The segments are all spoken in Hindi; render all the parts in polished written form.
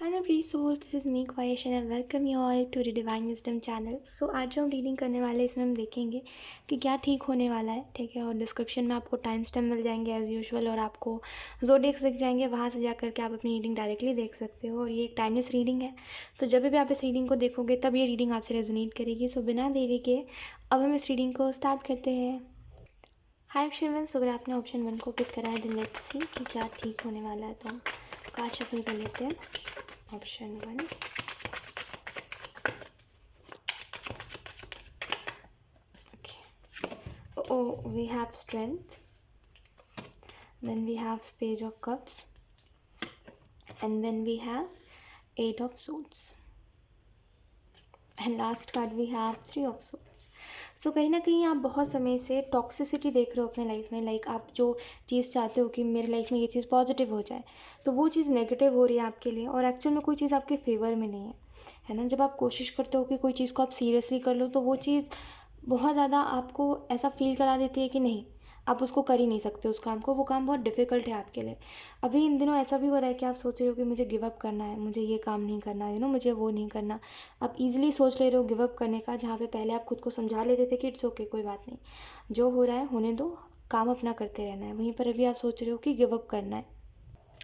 Hi my pretty souls, this is me ख्वाहिश and I welcome you all to the Divine Wisdom channel. So आज जो हम रीडिंग करने वाले हैं इसमें हम देखेंगे कि क्या ठीक होने वाला है, ठीक है। और डिस्क्रिप्शन में आपको टाइम स्टैम्प मिल जाएंगे एज़ यूजुअल, और आपको ज़ोडिएक्स दिख जाएंगे, वहाँ से जा करके आप अपनी रीडिंग डायरेक्टली देख सकते हो। और ये एक टाइमलेस रीडिंग है, तो जब भी आप इस रीडिंग को देखोगे तब ये रीडिंग आपसे रेजोनेट करेगी। सो बिना देरी के अब हम इस रीडिंग को स्टार्ट करते हैं। हाय ऑप्शन 1, सो अगर आपने ऑप्शन 1 को पिक करा है देन लेट्स सी कि क्या ठीक होने वाला है। तो हम कार्ड शफल कर लेते हैं। Option 1. Okay. Oh, we have strength. Then we have Page of Cups. And then we have Eight of Swords. And last card we have Three of Swords. सो कहीं ना कहीं आप बहुत समय से टॉक्सिसिटी देख रहे हो अपने लाइफ में। लाइक आप जो चीज़ चाहते हो कि मेरे लाइफ में ये चीज़ पॉजिटिव हो जाए, तो वो चीज़ नेगेटिव हो रही है आपके लिए, और एक्चुअल में कोई चीज़ आपके फेवर में नहीं है ना। जब आप कोशिश करते हो कि कोई चीज़ को आप सीरियसली कर लो, तो वो चीज़ बहुत ज़्यादा आपको ऐसा फील करा देती है कि नहीं, आप उसको कर ही नहीं सकते उस काम को, वो काम बहुत डिफ़िकल्ट है आपके लिए। अभी इन दिनों ऐसा भी हो रहा है कि आप सोच रहे हो कि मुझे गिव अप करना है, मुझे ये काम नहीं करना, मुझे वो नहीं करना। आप इजीली सोच ले रहे हो गिव अप करने का, जहाँ पे पहले आप खुद को समझा लेते थे कि इट्स ओके, कोई बात नहीं, जो हो रहा है होने दो, काम अपना करते रहना है। वहीं पर अभी आप सोच रहे हो कि गिव अप करना है।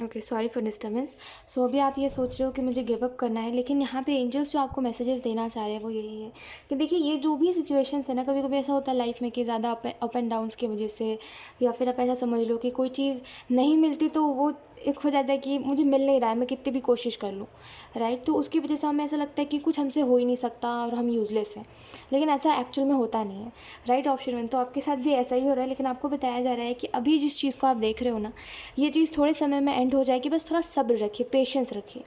Okay, sorry for disturbance. So अभी आप ये सोच रहे हो कि मुझे गिव अप करना है, लेकिन यहाँ पे एंजल्स जो आपको मैसेजेस देना चाह रहे हैं वो यही है कि देखिए, ये जो भी सिचुएशंस है ना, कभी कभी ऐसा होता है लाइफ में कि ज़्यादा अप एंड डाउन्स की वजह से, या फिर आप ऐसा समझ लो कि कोई चीज़ नहीं मिलती तो वो एक हो जाता है कि मुझे मिल नहीं रहा है, मैं कितनी भी कोशिश कर लूँ, राइट। तो उसकी वजह से हमें ऐसा लगता है कि कुछ हमसे हो ही नहीं सकता और हम यूज़लेस हैं, लेकिन ऐसा एक्चुअल में होता नहीं है, राइट। ऑप्शन 1, तो आपके साथ भी ऐसा ही हो रहा है, लेकिन आपको बताया जा रहा है कि अभी जिस चीज़ को आप देख रहे हो ना, ये चीज़ थोड़े समय में एंड हो जाएगी, बस थोड़ा सब्र रखिए, पेशेंस रखिए,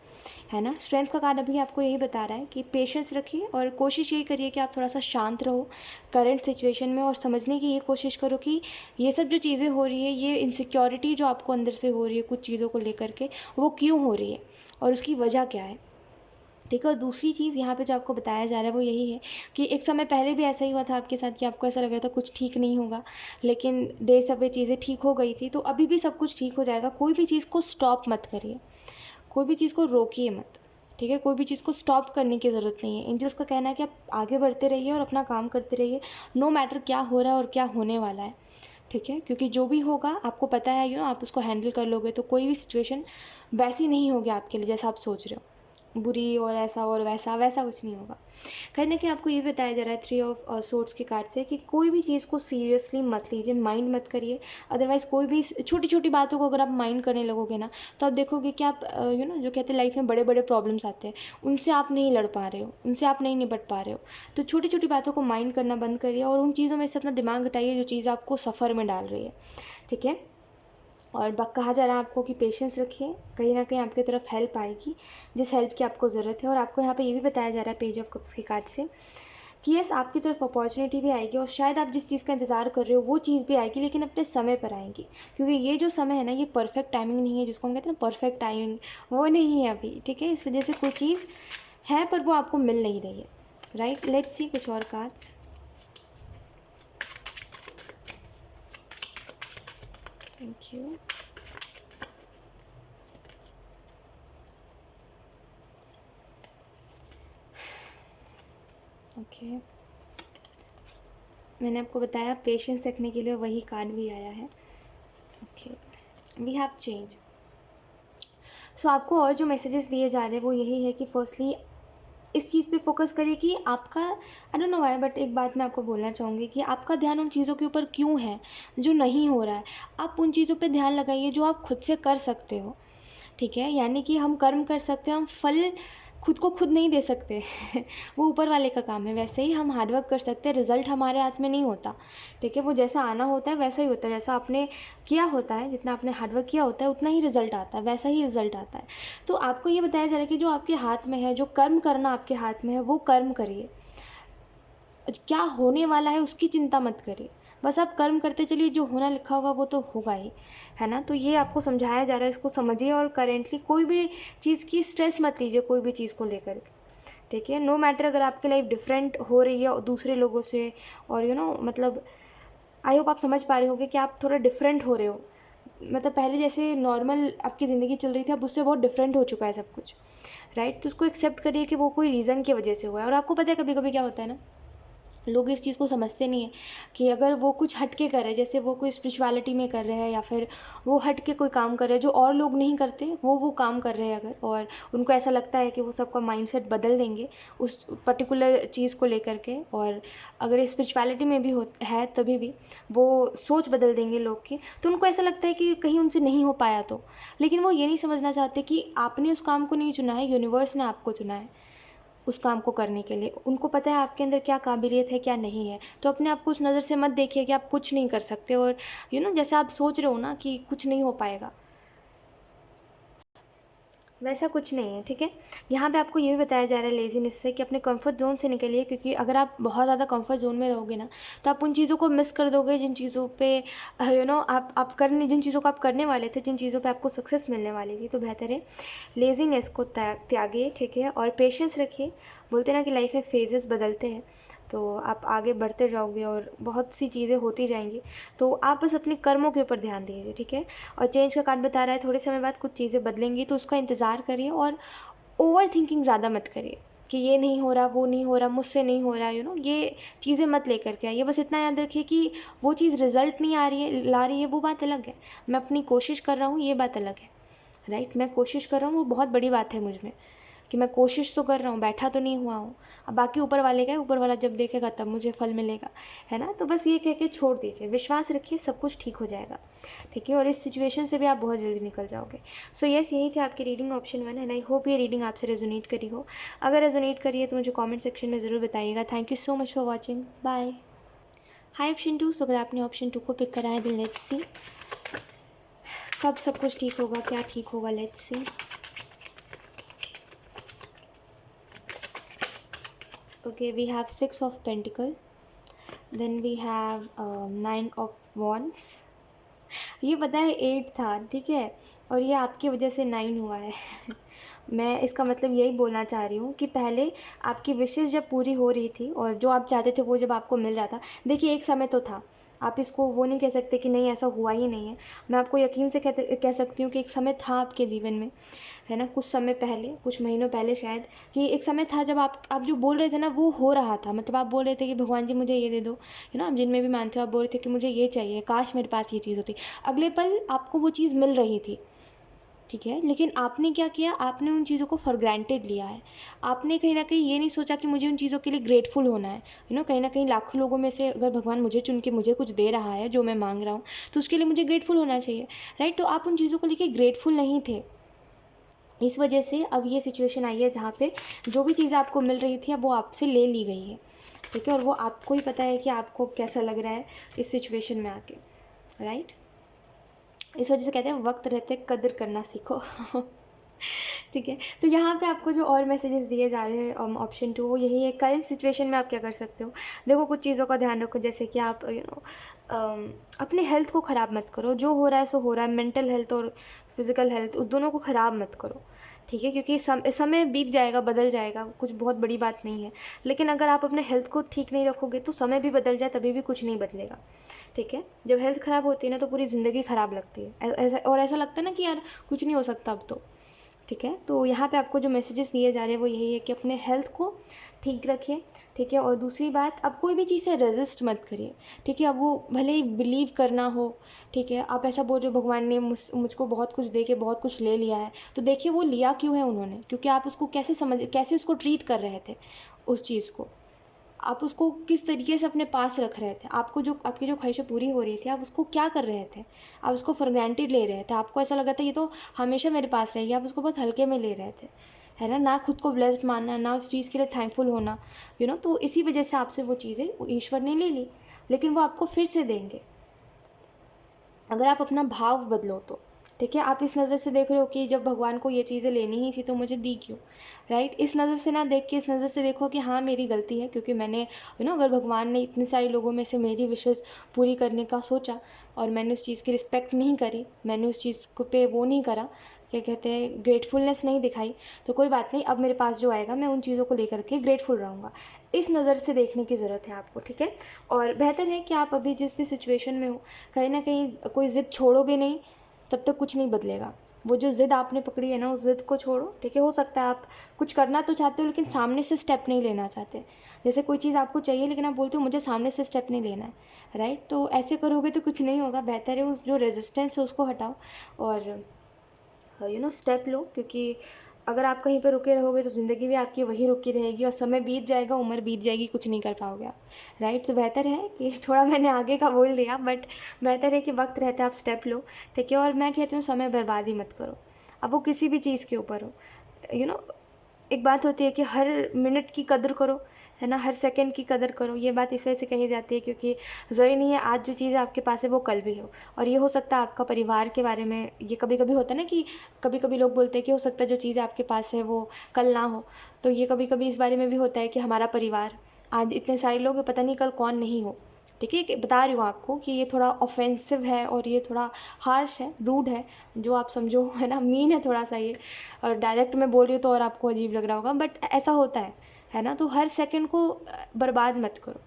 है ना। स्ट्रेंथ का कार्ड अभी आपको यही बता रहा है कि पेशेंस रखिए, और कोशिश यही करिए कि आप थोड़ा सा शांत रहो करंट सिचुएशन में, और समझने की ये कोशिश करो कि ये सब जो चीज़ें हो रही है, ये इनसिक्योरिटी जो आपको अंदर से हो रही है कुछ चीज़ों को लेकर के, वो क्यों हो रही है और उसकी वजह क्या है, ठीक है। और दूसरी चीज़ यहाँ पे जो आपको बताया जा रहा है वो यही है कि एक समय पहले भी ऐसा ही हुआ था आपके साथ कि आपको ऐसा लग रहा था कुछ ठीक नहीं होगा, लेकिन देर सवेर चीज़ें ठीक हो गई थी। तो अभी भी सब कुछ ठीक हो जाएगा। कोई भी चीज़ को स्टॉप मत करिए, कोई भी चीज़ को रोकिए मत, ठीक है। कोई भी चीज़ को स्टॉप करने की ज़रूरत नहीं है। एंजल्स का कहना है कि आप आगे बढ़ते रहिए और अपना काम करते रहिए, नो मैटर क्या हो रहा है और क्या होने वाला है, ठीक है। क्योंकि जो भी होगा आपको पता है, आप उसको हैंडल कर लोगे, तो कोई भी सिचुएशन वैसी नहीं होगी आपके लिए जैसा आप सोच रहे हो, बुरी और ऐसा और वैसा वैसा कुछ नहीं होगा। कहीं ना कहीं आपको ये बताया जा रहा है थ्री ऑफ सोर्ड्स के कार्ड से कि कोई भी चीज़ को सीरियसली मत लीजिए, माइंड मत करिए। अदरवाइज़ कोई भी छोटी छोटी बातों को अगर आप माइंड करने लगोगे ना, तो आप देखोगे कि आप जो कहते हैं लाइफ में बड़े बड़े प्रॉब्लम्स आते हैं, उनसे आप नहीं लड़ पा रहे हो, उनसे आप नहीं निपट पा रहे हो। तो छोटी छोटी बातों को माइंड करना बंद करिए, और उन चीज़ों में से अपना दिमाग हटाइए जो चीज़ आपको सफ़र में डाल रही है, ठीक है। और कहा जा रहा है आपको कि पेशेंस रखिए, कहीं ना कहीं आपकी तरफ हेल्प आएगी, जिस हेल्प की आपको ज़रूरत है। और आपको यहाँ पे ये भी बताया जा रहा है पेज ऑफ कप्स के कार्ड से कि यस, आपकी तरफ अपॉर्चुनिटी भी आएगी, और शायद आप जिस चीज़ का इंतज़ार कर रहे हो वो चीज़ भी आएगी, लेकिन अपने समय पर आएंगी। क्योंकि ये जो समय है ना, ये परफेक्ट टाइमिंग नहीं है, जिसको हम कहते हैं ना परफेक्ट टाइमिंग, वो नहीं है अभी, ठीक है। इस वजह से कोई चीज़ है पर वो आपको मिल नहीं रही है, राइट। लेट्स सी कुछ और कार्ड्स। Thank you. ओके, मैंने आपको बताया पेशेंस रखने के लिए वही कार्ड भी आया है। Okay, we have change. So आपको और जो मैसेजेस दिए जा रहे हैं वो यही है कि फर्स्टली इस चीज़ पे फोकस करिए कि आपका, I don't know why, but एक बात मैं आपको बोलना चाहूँगी कि आपका ध्यान उन चीज़ों के ऊपर क्यों है जो नहीं हो रहा है। आप उन चीज़ों पे ध्यान लगाइए जो आप खुद से कर सकते हो, ठीक है। यानी कि हम कर्म कर सकते हैं, हम फल खुद को खुद नहीं दे सकते वो ऊपर वाले का काम है। वैसे ही हम हार्डवर्क कर सकते हैं, रिजल्ट हमारे हाथ में नहीं होता, ठीक है। वो जैसा आना होता है वैसा ही होता है, जैसा आपने किया होता है, जितना आपने हार्डवर्क किया होता है उतना ही रिजल्ट आता है, वैसा ही रिजल्ट आता है। तो आपको ये बताया जा रहा है कि जो आपके हाथ में है, जो कर्म करना आपके हाथ में है, वो कर्म करिए। क्या होने वाला है उसकी चिंता मत करिए, बस आप कर्म करते चलिए, जो होना लिखा होगा वो तो होगा ही, है ना। तो ये आपको समझाया जा रहा है, इसको समझिए। और करेंटली कोई भी चीज़ की स्ट्रेस मत लीजिए, कोई भी चीज़ को लेकर के, ठीक है। नो मैटर अगर आपकी लाइफ डिफरेंट हो रही है दूसरे लोगों से, और मतलब आई होप आप समझ पा रहे होगे कि आप थोड़ा डिफरेंट हो रहे हो, मतलब पहले जैसे नॉर्मल आपकी ज़िंदगी चल रही थी, अब उससे बहुत डिफरेंट हो चुका है सब कुछ, राइट? तो उसको एक्सेप्ट करिए कि वो कोई रीज़न की वजह से हुआ है। और आपको पता है कभी कभी क्या होता है ना, लोग इस चीज़ को समझते नहीं हैं कि अगर वो कुछ हट के कर रहे हैं, जैसे वो कोई स्पिरिचुअलिटी में कर रहे हैं या फिर वो हट के कोई काम कर रहे हैं जो और लोग नहीं करते, वो काम कर रहे हैं अगर, और उनको ऐसा लगता है कि वो सबका माइंडसेट बदल देंगे उस पर्टिकुलर चीज़ को लेकर के, और अगर स्पिरिचुअलिटी में भी हो है तभी भी वो सोच बदल देंगे लोग की, तो उनको ऐसा लगता है कि कहीं उनसे नहीं हो पाया तो। लेकिन वो ये नहीं समझना चाहते कि आपने उस काम को नहीं चुना है, यूनिवर्स ने आपको चुना है उस काम को करने के लिए। उनको पता है आपके अंदर क्या काबिलियत है, क्या नहीं है। तो अपने आप को उस नज़र से मत देखिए कि आप कुछ नहीं कर सकते, और जैसे आप सोच रहे हो ना कि कुछ नहीं हो पाएगा, वैसा कुछ नहीं है, ठीक है? यहाँ पे आपको ये भी बताया जा रहा है लेज़ीनेस से कि अपने कंफर्ट ज़ोन से निकलिए, क्योंकि अगर आप बहुत ज़्यादा कंफर्ट ज़ोन में रहोगे ना, तो आप उन चीज़ों को मिस कर दोगे जिन चीज़ों पे जिन चीज़ों को आप करने वाले थे, जिन चीज़ों पे आपको सक्सेस मिलने वाली थी। तो बेहतर है लेज़ीनेस को त्यागिए, ठीक है? और पेशेंस रखिए। बोलते हैं ना कि लाइफ में फेजेस बदलते हैं, तो आप आगे बढ़ते जाओगे और बहुत सी चीज़ें होती जाएंगी। तो आप बस अपने कर्मों के ऊपर ध्यान दीजिए, ठीक है? और चेंज का कार्ड बता रहा है थोड़े समय बाद कुछ चीज़ें बदलेंगी, तो उसका इंतज़ार करिए, और ओवर थिंकिंग ज़्यादा मत करिए कि ये नहीं हो रहा, वो नहीं हो रहा, मुझसे नहीं हो रहा, ये चीज़ें मत लेकर के आइए। बस इतना याद रखिए कि वो चीज़ रिज़ल्ट नहीं आ रही है, ला रही है, वो बात अलग है। मैं अपनी कोशिश कर रहा हूँ, ये बात अलग है, राइट? मैं कोशिश कर रहा हूँ, वो बहुत बड़ी बात है मुझ में, कि मैं कोशिश तो कर रहा हूँ, बैठा तो नहीं हुआ हूँ। अब बाकी ऊपर वाले का है, ऊपर वाला जब देखेगा तब मुझे फल मिलेगा, है ना? तो बस ये कह के छोड़ दीजिए, विश्वास रखिए, सब कुछ ठीक हो जाएगा, ठीक है? और इस सिचुएशन से भी आप बहुत जल्दी निकल जाओगे। सो यस, यही थी आपकी reading option 1, and I hope ये रीडिंग आपसे रेजोनेट करी हो। अगर रेजोनेट करी है तो मुझे कॉमेंट सेक्शन में ज़रूर बताइएगा। Thank you so much for watching, bye. Hi option 2, सो अगर आपने ऑप्शन 2 को पिक करा है, देन लेट्स सी कब सब कुछ ठीक होगा, क्या ठीक होगा, let's see. Okay, we have 6 of Pentacle, then we have 9 of Wands। ये पता है 8 था, ठीक है? और ये आपकी वजह से 9 हुआ है। मैं इसका मतलब यही बोलना चाह रही हूँ कि पहले आपकी विशेज़ जब पूरी हो रही थी और जो आप चाहते थे वो जब आपको मिल रहा था, देखिए एक समय तो था, आप इसको वो नहीं कह सकते कि नहीं ऐसा हुआ ही नहीं है। मैं आपको यकीन से कह सकती हूँ कि एक समय था आपके जीवन में, है ना? कुछ समय पहले, कुछ महीनों पहले शायद, कि एक समय था जब आप जो बोल रहे थे ना वो हो रहा था। मतलब आप बोल रहे थे कि भगवान जी मुझे ये दे दो, है ना? आप जिनमें भी मानते हो आप बोल रहे थे कि मुझे ये चाहिए, काश मेरे पास ये चीज़ होती। अगले पल आपको वो चीज़ मिल रही थी, ठीक है? लेकिन आपने क्या किया, आपने उन चीज़ों को फॉर ग्रांटेड लिया है। आपने कहीं न कहीं ये नहीं सोचा कि मुझे उन चीज़ों के लिए ग्रेटफुल होना है। कहीं न कहीं लाखों लोगों में से अगर भगवान मुझे चुन के मुझे कुछ दे रहा है जो मैं माँग रहा हूँ, तो उसके लिए मुझे ग्रेटफुल होना चाहिए, राइट? तो आप उन चीज़ों को लेके ग्रेटफुल नहीं थे। इस वजह से अब ये सिचुएशन आई है जहाँ पे जो भी चीज़ आपको मिल रही थी अब वो आपसे ले ली गई है, ठीक है? और वो आपको ही पता है कि आपको कैसा लग रहा है इस सिचुएशन में आके, राइट? इस वजह से कहते हैं वक्त रहते कदर करना सीखो। ठीक है? तो यहाँ पे आपको जो और मैसेजेस दिए जा रहे हैं ऑप्शन 2, वो यही है, करंट सिचुएशन में आप क्या कर सकते हो। देखो कुछ चीज़ों का ध्यान रखो, जैसे कि आप अपने हेल्थ को ख़राब मत करो। जो हो रहा है सो हो रहा है। मेंटल हेल्थ और फिज़िकल हेल्थ उस दोनों को ख़राब मत करो, ठीक है? क्योंकि समय बीत जाएगा, बदल जाएगा, कुछ बहुत बड़ी बात नहीं है। लेकिन अगर आप अपने हेल्थ को ठीक नहीं रखोगे तो समय भी बदल जाए तभी भी कुछ नहीं बदलेगा, ठीक है? जब हेल्थ ख़राब होती है ना तो पूरी ज़िंदगी ख़राब लगती है। ऐसा लगता है ना कि यार कुछ नहीं हो सकता अब तो, ठीक है? तो यहाँ पे आपको जो मैसेजेस दिए जा रहे हैं वो यही है कि अपने हेल्थ को ठीक रखिए, ठीक है? और दूसरी बात, अब कोई भी चीज़ से रेजिस्ट मत करिए, ठीक है? अब वो भले ही बिलीव करना हो, ठीक है? आप ऐसा बोल रहे हो भगवान ने मुझको बहुत कुछ दे के बहुत कुछ ले लिया है, तो देखिए वो लिया क्यों है उन्होंने, क्योंकि आप उसको कैसे उसको ट्रीट कर रहे थे उस चीज़ को। आप उसको किस तरीके से अपने पास रख रहे थे, आपकी जो ख्वाहिशें पूरी हो रही थी आप उसको क्या कर रहे थे, आप उसको फॉर ग्रांटेड ले रहे थे, आपको ऐसा लगा था ये तो हमेशा मेरे पास रहेगी, आप उसको बहुत हल्के में ले रहे थे, है ना? ना खुद को ब्लेस्ड मानना, ना उस चीज़ के लिए थैंकफुल होना, तो इसी वजह से आपसे वो चीज़ें ईश्वर ने ले ली, लेकिन वो आपको फिर से देंगे अगर आप अपना भाव बदलो तो, ठीक है? आप इस नज़र से देख रहे हो कि जब भगवान को ये चीज़ें लेनी ही थी तो मुझे दी क्यों, राइट? इस नज़र से ना देख के इस नज़र से देखो कि हाँ मेरी गलती है, क्योंकि मैंने अगर भगवान ने इतने सारे लोगों में से मेरी विशेज़ पूरी करने का सोचा और मैंने उस चीज़ की रिस्पेक्ट नहीं करी, मैंने उस चीज़ को पे वो नहीं करा, क्या कहते हैं, ग्रेटफुलनेस नहीं दिखाई, तो कोई बात नहीं, अब मेरे पास जो आएगा मैं उन चीज़ों को लेकर के ग्रेटफुल रहूँगा। इस नज़र से देखने की ज़रूरत है आपको, ठीक है? और बेहतर है कि आप अभी जिस भी सिचुएशन में हो, कहीं ना कहीं कोई ज़िद छोड़ोगे नहीं, तब तक कुछ नहीं बदलेगा। वो जो ज़िद आपने पकड़ी है ना, उस ज़िद को छोड़ो, ठीक है। हो सकता है आप कुछ करना तो चाहते हो लेकिन सामने से स्टेप नहीं लेना चाहते। जैसे कोई चीज़ आपको चाहिए लेकिन आप बोलते हो मुझे सामने से स्टेप नहीं लेना है, राइट। तो ऐसे करोगे तो कुछ नहीं होगा। बेहतर है उस जो रेजिस्टेंस है उसको हटाओ और स्टेप लो, क्योंकि अगर आप कहीं पर रुके रहोगे तो ज़िंदगी भी आपकी वही रुकी रहेगी और समय बीत जाएगा, उम्र बीत जाएगी, कुछ नहीं कर पाओगे आप, राइट। तो बेहतर है कि थोड़ा मैंने आगे का बोल दिया, बट बेहतर है कि वक्त रहते आप स्टेप लो, ठीक है। और मैं कहती हूँ समय बर्बाद ही मत करो, अब वो किसी भी चीज़ के ऊपर हो। एक बात होती है कि हर मिनट की कदर करो, है ना, हर सेकंड की कदर करो। ये बात इस वजह से कही जाती है क्योंकि ज़रूरी नहीं है आज जो चीज़ आपके पास है वो कल भी हो। और ये हो सकता है आपका परिवार के बारे में, ये कभी कभी होता है ना कि कभी कभी लोग बोलते हैं कि हो सकता है जो चीज़ आपके पास है वो कल ना हो। तो ये कभी कभी इस बारे में भी होता है कि हमारा परिवार, आज इतने सारे लोग हैं, पता नहीं कल कौन नहीं हो, ठीक है। बता रही हूँ आपको कि ये थोड़ा ऑफेंसिव है और ये थोड़ा हार्श है, रूड है, जो आप समझो, है ना, मीन है थोड़ा सा ये। और डायरेक्ट मैं बोल रही हूँ तो और आपको अजीब लग रहा होगा, बट ऐसा होता है ना। तो हर सेकंड को बर्बाद मत करो,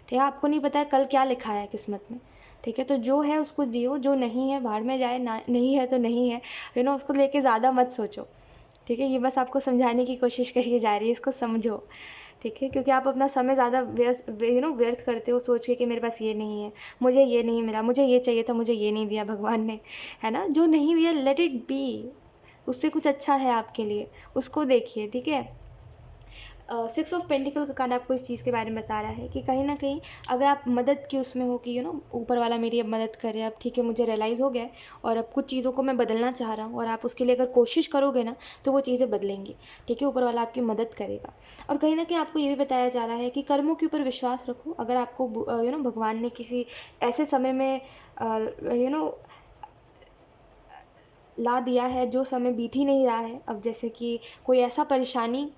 ठीक है। आपको नहीं पता है कल क्या लिखा है किस्मत में, ठीक है। तो जो है उसको जियो, जो नहीं है बाहर में जाए, ना नहीं है तो नहीं है, उसको लेके ज़्यादा मत सोचो, ठीक है। ये बस आपको समझाने की कोशिश करी जा रही है, इसको समझो, ठीक है। क्योंकि आप अपना समय ज़्यादा व्यर्थ करते हो सोच के कि मेरे पास ये नहीं है, मुझे ये नहीं मिला, मुझे ये चाहिए था, मुझे ये नहीं दिया भगवान ने, है ना। जो नहीं दिया लेट इट बी, उससे कुछ अच्छा है आपके लिए, उसको देखिए, ठीक है। 6 ऑफ पेंटिकल का कार्ड आपको इस चीज़ के बारे में बता रहा है कि कहीं ना कहीं अगर आप मदद की उसमें हो कि ऊपर वाला मेरी अब मदद करे, अब ठीक है मुझे रियलाइज़ हो गया है और अब कुछ चीज़ों को मैं बदलना चाह रहा हूँ, और आप उसके लिए अगर कोशिश करोगे ना तो वो चीज़ें बदलेंगी, ठीक है। ऊपर वाला आपकी मदद करेगा। और कहीं ना कहीं आपको ये भी बताया जा रहा है कि कर्मों के ऊपर विश्वास रखो। अगर आपको भगवान ने किसी ऐसे समय में ला दिया है जो समय बीत ही नहीं रहा है, अब जैसे कि कोई ऐसा परेशानी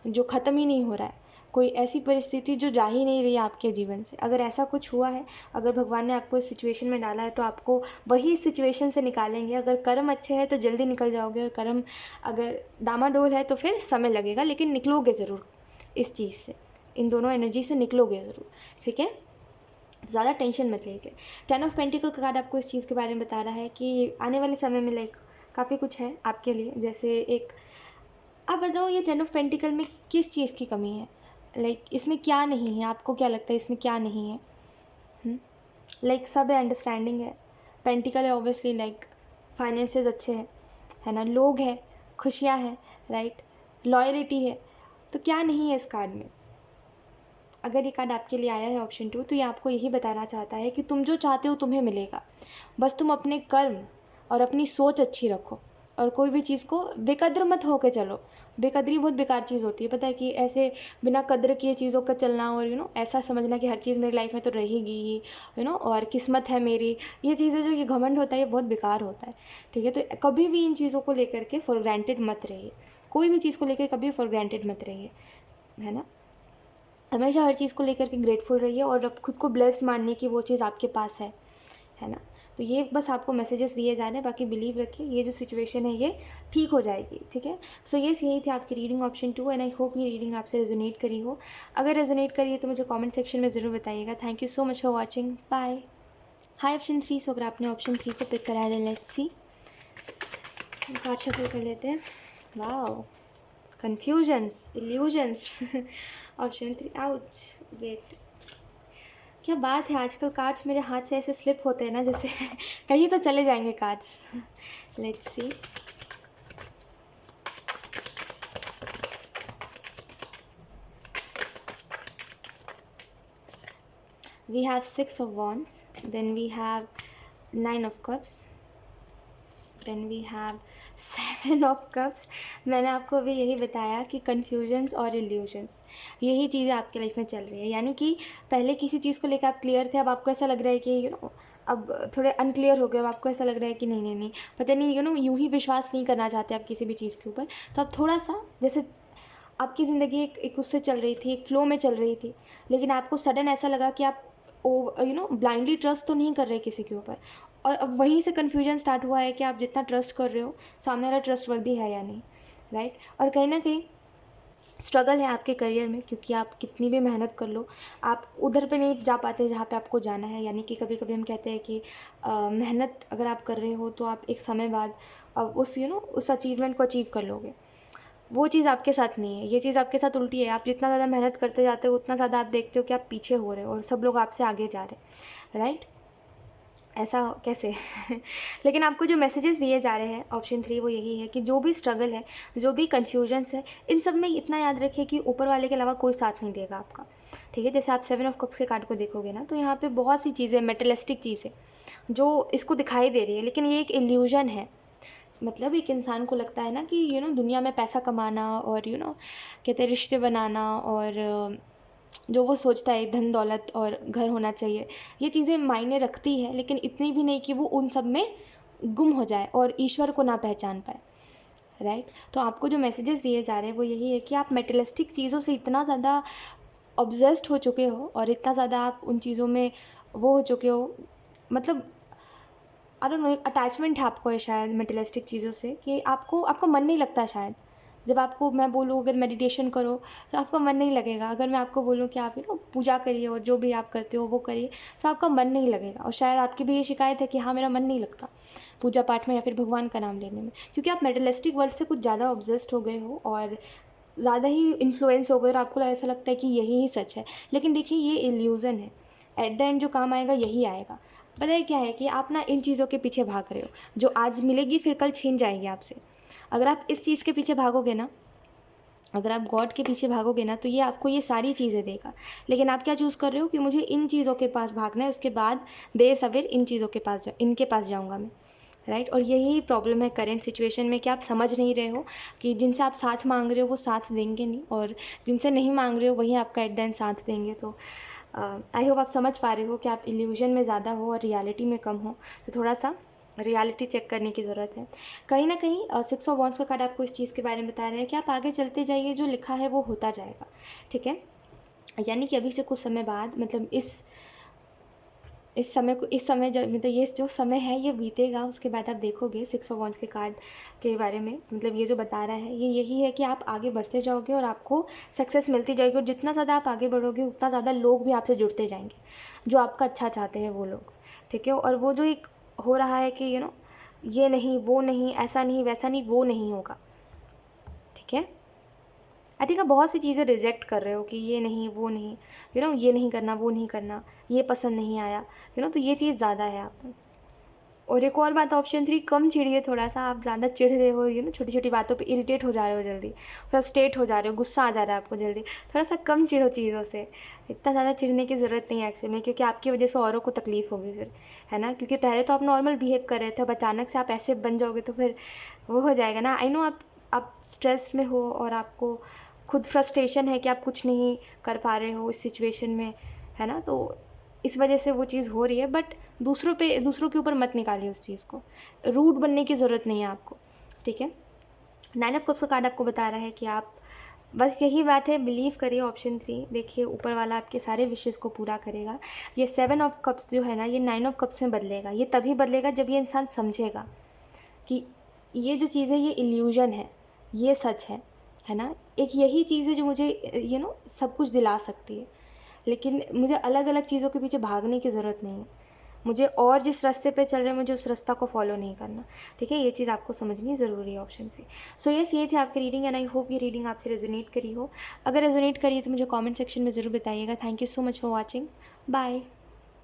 जो ख़त्म ही नहीं हो रहा है, कोई ऐसी परिस्थिति जो जा ही नहीं रही है आपके जीवन से, अगर ऐसा कुछ हुआ है, अगर भगवान ने आपको इस सिचुएशन में डाला है तो आपको वही सिचुएशन से निकालेंगे। अगर कर्म अच्छे हैं तो जल्दी निकल जाओगे, और कर्म अगर डामाडोल है तो फिर समय लगेगा, लेकिन निकलोगे ज़रूर इस चीज़ से, इन दोनों एनर्जी से निकलोगे ज़रूर, ठीक है। ज़्यादा टेंशन मत लीजिए। 10 ऑफ पेंटिकल का कार्ड आपको इस चीज़ के बारे में बता रहा है कि आने वाले समय में काफ़ी कुछ है आपके लिए। जैसे एक, आप बताओ ये 10 ऑफ पेंटिकल में किस चीज़ की कमी है, इसमें क्या नहीं है, आपको क्या लगता है इसमें क्या नहीं है? सब है, अंडरस्टैंडिंग है, पेंटिकल है ऑब्वियसली, फाइनेंसेस अच्छे हैं, है ना, लोग हैं, खुशियाँ हैं, राइट, लॉयलिटी है। तो क्या नहीं है इस कार्ड में? अगर ये कार्ड आपके लिए आया है ऑप्शन 2, तो ये आपको यही बताना चाहता है कि तुम जो चाहते हो तुम्हें मिलेगा, बस तुम अपने कर्म और अपनी सोच अच्छी रखो, और कोई भी चीज़ को बेकद्र मत होके चलो। बेकदरी बहुत बेकार चीज़ होती है, पता है, कि ऐसे बिना कद्र किए चीज़ों का चलना, और ऐसा समझना कि हर चीज़ मेरी लाइफ में तो रहेगी ही, और किस्मत है मेरी, ये चीज़ें जो ये घमंड होता है ये बहुत बेकार होता है, ठीक है। तो कभी भी इन चीज़ों को लेकर के फॉर ग्रांटेड मत रहिए, कोई भी चीज़ को लेकर कभी फॉर ग्रांटेड मत रहिए, है ना। हमेशा हर चीज़ को लेकर के ग्रेटफुल रहिए और अब खुद को ब्लेस्ड मानिए कि वो चीज़ आपके पास है ना। तो ये बस आपको मैसेजेस दिए जा रहे हैं, बाकी बिलीव रखिए ये जो सिचुएशन है ये ठीक हो जाएगी, ठीक है। सो यही थी आपकी reading option 2, and I hope ये रीडिंग आपसे रेजोनेट करी हो। अगर रेजोनेट करी है तो मुझे कमेंट सेक्शन में ज़रूर बताइएगा। Thank you so much for watching, bye. Hi option 3, सो अगर आपने ऑप्शन 3 को पिक करा है, लेट्स सी, कार्ड शफल कर लेते हैं। Wow, confusions, illusions, option 3 out, wait, क्या बात है, आजकल कार्ड्स मेरे हाथ से ऐसे स्लिप होते हैं ना जैसे कहीं तो चले जाएंगे cards. Let's see, we have 6 of wands, then we have 9 of cups, then we have 7 of cups। मैंने आपको अभी यही बताया कि कन्फ्यूजन्स और इल्यूजन्स, यही चीज़ें आपकी लाइफ में चल रही है। यानी कि पहले किसी चीज़ को लेकर आप क्लियर थे, अब आपको ऐसा लग रहा है कि अब थोड़े अनक्लियर हो गए, अब आपको ऐसा लग रहा है कि नहीं नहीं नहीं, पता नहीं यूँ ही विश्वास नहीं करना चाहते आप किसी भी चीज़ के ऊपर। तो अब थोड़ा सा, जैसे आपकी ज़िंदगी एक उससे चल रही थी, एक फ़्लो में चल रही थी, लेकिन आपको सडन ऐसा लगा कि आप ब्लाइंडली ट्रस्ट तो नहीं कर रहे किसी के ऊपर, और अब वहीं से कन्फ्यूजन स्टार्ट हुआ है कि आप जितना ट्रस्ट कर रहे हो सामने वाला ट्रस्ट वर्दी है या नहीं, राइट। और कहीं ना कहीं स्ट्रगल है आपके करियर में, क्योंकि आप कितनी भी मेहनत कर लो आप उधर पे नहीं जा पाते जहाँ पे आपको जाना है। यानी कि कभी कभी हम कहते हैं कि मेहनत अगर आप कर रहे हो तो आप एक समय बाद उस उस अचीवमेंट को अचीव कर लोगे। वो चीज़ आपके साथ नहीं है, ये चीज़ आपके साथ उल्टी है। आप जितना ज़्यादा मेहनत करते जाते हो उतना ज़्यादा आप देखते हो कि आप पीछे हो रहे हो और सब लोग आपसे आगे जा रहे हैं, राइट? ऐसा कैसे? लेकिन आपको जो मैसेजेस दिए जा रहे हैं ऑप्शन 3 वो यही है कि जो भी स्ट्रगल है, जो भी कन्फ्यूजन्स है, इन सब में इतना याद रखिए कि ऊपर वाले के अलावा कोई साथ नहीं देगा आपका, ठीक है? जैसे आप 7 ऑफ कप्स के कार्ड को देखोगे ना, तो यहाँ पे बहुत सी चीज़ें, मेटेलिस्टिक चीज़ें जो इसको दिखाई दे रही है, लेकिन ये एक इल्यूजन है। मतलब एक इंसान को लगता है ना कि दुनिया में पैसा कमाना और कहते हैं रिश्ते बनाना और जो वो सोचता है धन दौलत और घर होना चाहिए, ये चीज़ें मायने रखती है, लेकिन इतनी भी नहीं कि वो उन सब में गुम हो जाए और ईश्वर को ना पहचान पाए, राइट? तो आपको जो मैसेजेस दिए जा रहे हैं वो यही है कि आप मेटेरियलिस्टिक चीज़ों से इतना ज़्यादा ऑब्सेस्ड हो चुके हो और इतना ज़्यादा आप उन चीज़ों में वो हो चुके हो, मतलब आई डोंट नो, एक अटैचमेंट है आपको है शायद मेटेरियलिस्टिक चीज़ों से, कि आपका मन नहीं लगता शायद। जब आपको मैं बोलूँ अगर मेडिटेशन करो तो आपका मन नहीं लगेगा। अगर मैं आपको बोलूँ कि आप पूजा करिए और जो भी आप करते हो वो करिए, तो आपका मन नहीं लगेगा। और शायद आपकी भी ये शिकायत है कि हाँ, मेरा मन नहीं लगता पूजा पाठ में या फिर भगवान का नाम लेने में, क्योंकि आप मेटेरियलिस्टिक वर्ल्ड से कुछ ज़्यादा ऑब्सेस्ड हो गए हो और ज़्यादा ही इन्फ्लुएंस हो गए और आपको ऐसा लगता है कि यही ही सच है। लेकिन देखिए, ये इल्यूज़न है। एट द एंड जो काम आएगा यही आएगा। पता है क्या है कि आप ना इन चीज़ों के पीछे भाग रहे हो, जो आज मिलेगी फिर कल छीन जाएगी आपसे। अगर आप इस चीज़ के पीछे भागोगे ना, अगर आप गॉड के पीछे भागोगे ना, तो ये आपको ये सारी चीज़ें देगा। लेकिन आप क्या चूज़ कर रहे हो कि मुझे इन चीज़ों के पास भागना है, उसके बाद देर सवेर इन चीज़ों के पास इनके पास जाऊँगा मैं, राइट? और यही प्रॉब्लम है करंट सिचुएशन में कि आप समझ नहीं रहे हो कि जिनसे आप साथ मांग रहे हो वो साथ देंगे नहीं, और जिनसे नहीं मांग रहे हो वही आपका एट द एंड साथ देंगे। तो आई होप आप समझ पा रहे हो कि आप इल्यूजन में ज़्यादा हो और रियलिटी में कम हो। तो थोड़ा सा रियलिटी चेक करने की ज़रूरत है। कहीं ना कहीं 6 ऑफ वॉन्ड्स का कार्ड आपको इस चीज़ के बारे में बता रहा है कि आप आगे चलते जाइए, जो लिखा है वो होता जाएगा, ठीक है? यानी कि अभी से कुछ समय बाद, मतलब इस समय जब मतलब ये जो समय है ये बीतेगा, उसके बाद आप देखोगे 6 ऑफ वॉन्ड्स के कार्ड के बारे में, मतलब ये जो बता रहा है ये यही है कि आप आगे बढ़ते जाओगे और आपको सक्सेस मिलती जाएगी। और जितना ज़्यादा आप आगे बढ़ोगे उतना ज़्यादा लोग भी आपसे जुड़ते जाएंगे, जो आपका अच्छा चाहते हैं वो लोग, ठीक है? और वो जो एक हो रहा है कि ये नहीं, वो नहीं, ऐसा नहीं, वैसा नहीं, वो नहीं होगा, ठीक है? आई थिंक आप बहुत सी चीज़ें रिजेक्ट कर रहे हो कि ये नहीं, वो नहीं, ये नहीं करना, वो नहीं करना, ये पसंद नहीं आया, तो ये चीज़ ज़्यादा है आप में। और एक और बात, ऑप्शन 3, कम चिढ़िए थोड़ा सा। आप ज़्यादा चिढ़ रहे हो, छोटी छोटी बातों पे इरिटेट हो जा रहे हो जल्दी, फ्रस्ट्रेट हो जा रहे हो, गुस्सा आ जा रहा है आपको जल्दी। थोड़ा सा कम चिढ़ो चीज़ों से। इतना ज़्यादा चिढ़ने की ज़रूरत नहीं है एक्चुअली में, क्योंकि आपकी वजह से औरों को तकलीफ़ होगी फिर, है ना? क्योंकि पहले तो आप नॉर्मल बिहेव कर रहे थे, अब अचानक से आप ऐसे बन जाओगे तो फिर वो हो जाएगा ना। आई नो आप स्ट्रेस में हो और आपको खुद फ्रस्ट्रेशन है कि आप कुछ नहीं कर पा रहे हो इस सिचुएशन में, है ना? तो इस वजह से वो चीज़ हो रही है, बट दूसरों के ऊपर मत निकालिए उस चीज़ को। रूड बनने की ज़रूरत नहीं है आपको, ठीक है? 9 ऑफ कप्स का कार्ड आपको बता रहा है कि आप बस यही बात है, बिलीव करिए ऑप्शन 3। देखिए, ऊपर वाला आपके सारे विशेज़ को पूरा करेगा। ये 7 ऑफ कप्स जो है ना, ये 9 ऑफ कप्स में बदलेगा। ये तभी बदलेगा जब ये इंसान समझेगा कि ये जो चीज़ है ये इल्यूजन है, ये सच है ना? एक यही चीज़ है जो मुझे सब कुछ दिला सकती है, लेकिन मुझे अलग अलग चीज़ों के पीछे भागने की ज़रूरत नहीं है। मुझे और जिस रास्ते पे चल रहे हैं मुझे उस रास्ता को फॉलो नहीं करना, ठीक है? ये चीज़ आपको समझनी ज़रूरी है ऑप्शन 3। सो यस, ये थी आपकी रीडिंग एंड आई होप ये रीडिंग आपसे रेजोनेट करी हो। अगर रेजोनेट करी है तो मुझे कमेंट सेक्शन में ज़रूर बताइएगा। Thank you so much for watching. Bye.